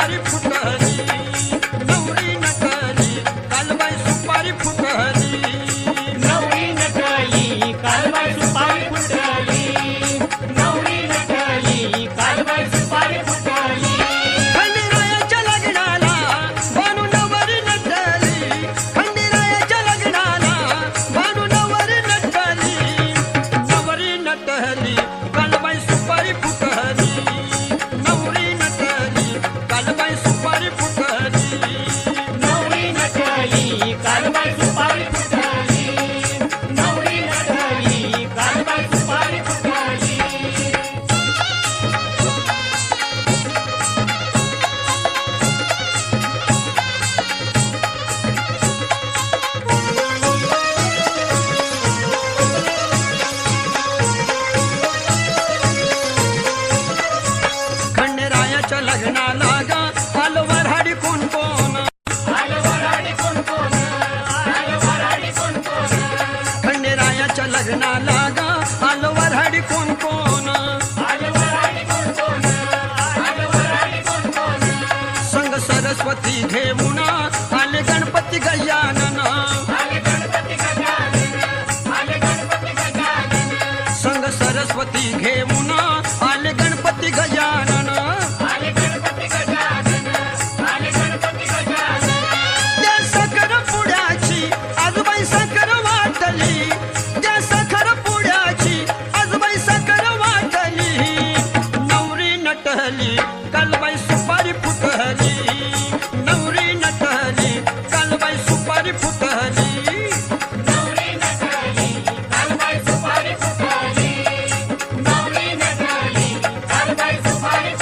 सुपारी फुटली, नवरी नटली काल बाई सुपारी फुटली, नवरी नटली काल बाई सुपारी फुटली, नवरी नटली काल बाई सुपारी फुटली. खंडेरायाच्या लग्नाला बानू नवरी नटली, खंडेरायाच्या लग्नाला बानू नवरी नटली, नवरी नटली काल बाई सुपारी फुटली, नवरी नटली काल बाई सुपारी फुटली, नवरी नटली काल बाई सुपारी फुटली, नवरी नटली काल बाई सुपारी फुटली. खंडेरायाच्या लग्नाला ग आलो वऱ्हाडी कोण कोण, आलं वऱ्हाडी कोण कोण, आलं वऱ्हाडी कोण कोण, खंडेरायाच्या लग्नाला ग आलो वऱ्हाडी कोण कोण, आलं वऱ्हाडी कोण कोण, आलं वऱ्हाडी कोण कोण. संग सरस्वती घेऊन आले गणपती गजानन, आले गणपती गजानन, आले गणपती गजानन, संग सरस्वती घेऊन आले गणपती गजानन, आले गणपती गजानन, आले गणपती गजानन. त्या साखर पुड्याची आजूबाई साखर वाटली, त्या साखर पुड्याची आजूबाई साखर वाटली, नवरी नटली कालबाई सुपारी फुटली, नवरी नटली कालबाई सुपारी फुटली, नवरी नटली काल बाई सुपारी फुटली, नवरी नटली काल बाई सुपारी